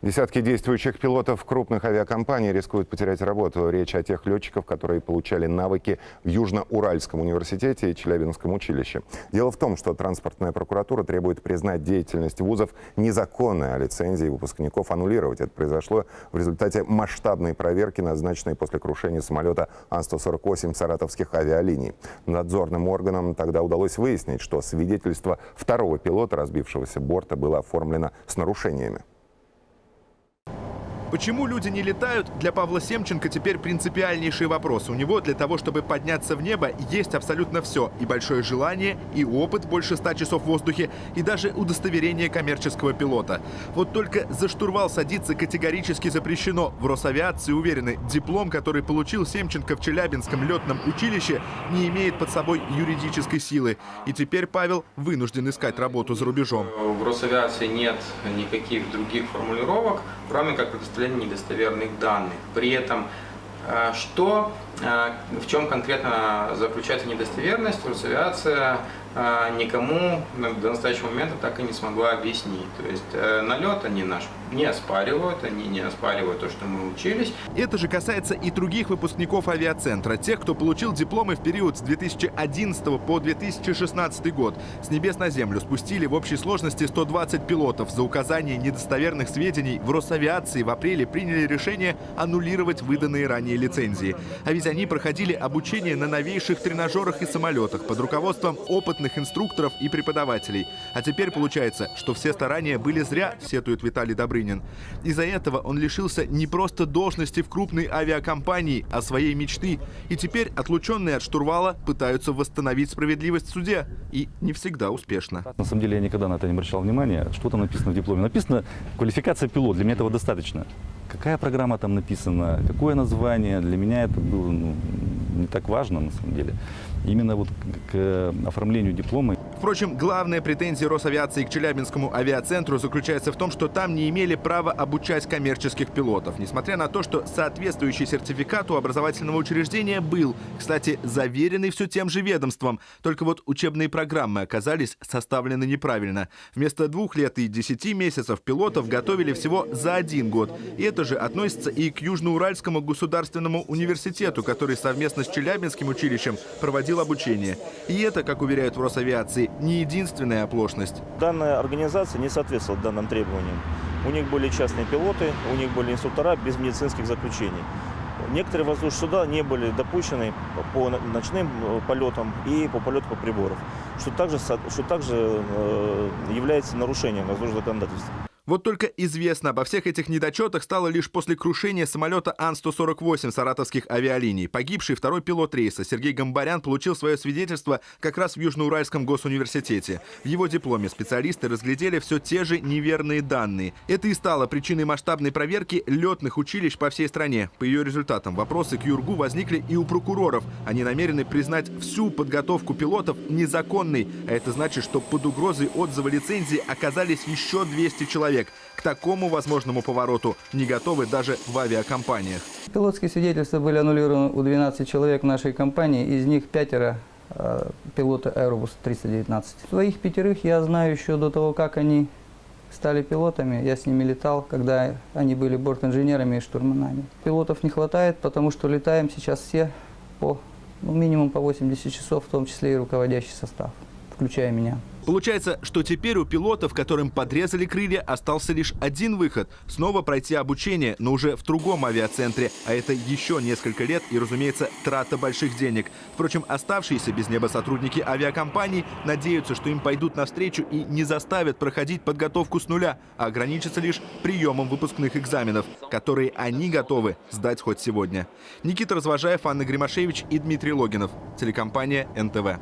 Десятки действующих пилотов крупных авиакомпаний рискуют потерять работу. Речь о тех летчиков, которые получали навыки в Южно-Уральском университете и Челябинском училище. Дело в том, что транспортная прокуратура требует признать деятельность вузов незаконной, а лицензии выпускников аннулировать. Это произошло в результате масштабной проверки, назначенной после крушения самолета Ан-148 саратовских авиалиний. Надзорным органам тогда удалось выяснить, что свидетельство второго пилота разбившегося борта было оформлено с нарушениями. Почему люди не летают? Для Павла Семченко теперь принципиальнейший вопрос. У него для того, чтобы подняться в небо, есть абсолютно все. И большое желание, и опыт больше 100 часов в воздухе, и даже удостоверение коммерческого пилота. Вот только за штурвал садиться категорически запрещено. В Росавиации уверены, диплом, который получил Семченко в Челябинском летном училище, не имеет под собой юридической силы. И теперь Павел вынужден искать работу за рубежом. В Росавиации нет никаких других формулировок, кроме как предоставления недостоверных данных. При этом, в чем конкретно заключается недостоверность, Росавиация никому до настоящего момента так и не смогла объяснить. То есть налет они наш не оспаривают, они не оспаривают то, что мы учились. Это же касается и других выпускников авиацентра, тех, кто получил дипломы в период с 2011 по 2016 год. С небес на землю спустили в общей сложности 120 пилотов. За указание недостоверных сведений в Росавиации в апреле приняли решение аннулировать выданные ранее лицензии. А ведь они проходили обучение на новейших тренажерах и самолетах под руководством опытных инструкторов и преподавателей. А теперь получается, что все старания были зря, сетует Виталий Добрынин. Из-за этого он лишился не просто должности в крупной авиакомпании, а своей мечты. И теперь отлученные от штурвала пытаются восстановить справедливость в суде. И не всегда успешно. На самом деле я никогда на это не обращал внимания. Что там написано в дипломе? Написано квалификация пилот. Для меня этого достаточно. Какая программа там написана, какое название, для меня это было не так важно на самом деле. Именно вот к оформлению диплома. Впрочем, главная претензия Росавиации к Челябинскому авиацентру заключается в том, что там не имели права обучать коммерческих пилотов. Несмотря на то, что соответствующий сертификат у образовательного учреждения был, кстати, заверенный все тем же ведомством. Только вот учебные программы оказались составлены неправильно. Вместо 2 лет и 10 месяцев пилотов готовили всего за 1 год. И это же относится и к Южноуральскому государственному университету, который совместно с Челябинским училищем проводил обучение. И это, как уверяют в Росавиации, не единственная оплошность. Данная организация не соответствовала данным требованиям. У них были частные пилоты, у них были инструктора без медицинских заключений. Некоторые воздушные суда не были допущены по ночным полетам и по полету по приборам, что также является нарушением воздушного законодательства. Вот только известно обо всех этих недочетах стало лишь после крушения самолета Ан-148 саратовских авиалиний. Погибший второй пилот рейса Сергей Гамбарян получил свое свидетельство как раз в Южноуральском госуниверситете. В его дипломе специалисты разглядели все те же неверные данные. Это и стало причиной масштабной проверки летных училищ по всей стране. По ее результатам вопросы к ЮрГУ возникли и у прокуроров. Они намерены признать всю подготовку пилотов незаконной. А это значит, что под угрозой отзыва лицензии оказались еще 200 человек. К такому возможному повороту не готовы даже в авиакомпаниях. Пилотские свидетельства были аннулированы у 12 человек в нашей компании, из них 5 пилоты Airbus 319. Своих 5 я знаю еще до того, как они стали пилотами. Я с ними летал, когда они были бортинженерами и штурманами. Пилотов не хватает, потому что летаем сейчас все по минимум по 80 часов, в том числе и руководящий состав, включая меня. Получается, что теперь у пилотов, которым подрезали крылья, остался лишь один выход – снова пройти обучение, но уже в другом авиацентре. А это еще несколько лет и, разумеется, трата больших денег. Впрочем, оставшиеся без неба сотрудники авиакомпаний надеются, что им пойдут навстречу и не заставят проходить подготовку с нуля, а ограничатся лишь приемом выпускных экзаменов, которые они готовы сдать хоть сегодня. Никита Развожаев, Анна Гримашевич и Дмитрий Логинов. Телекомпания НТВ.